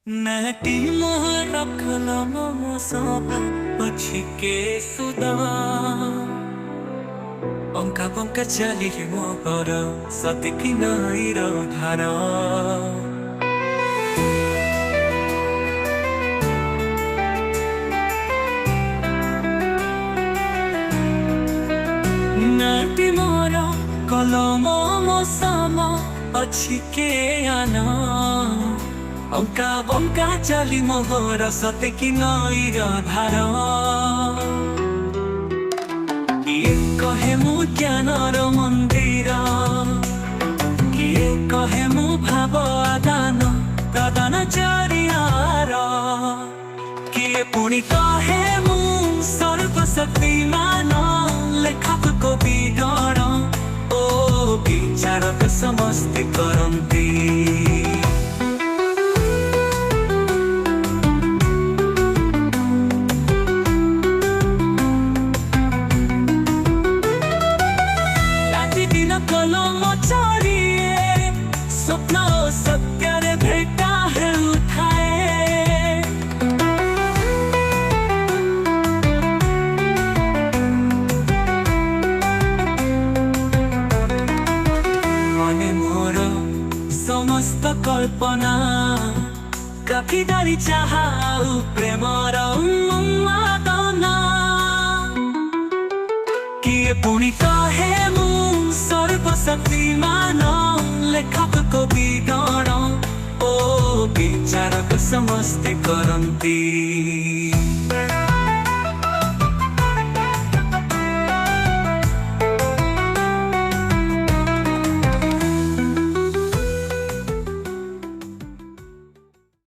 नाटी मोहर कलम सब पछिके सुदा अंका बंका चली मोहर सतिकी नईर धार नाटी मोर कलम सब पछिके आना अंका बंका चली मोहर सतिकी नईर धार किए कहे मु ज्ञानर मंदिर किए कहे मु भाव आदान प्रदान जरियार किए पुणी कहे मु सर्वशक्तिमान लेखक कवि गण ओ विचारक समस्ते करंती कलम चढ़िए स्वप्न सत्य भेटा है उठाए मने मोर समस्त कल्पना काफिदारी चाहा प्रेमर उन्मादना किए पुणी कहे मु सर्वशक्तिमान लेखक कवि गण ओ विचारक समस्ते करंती।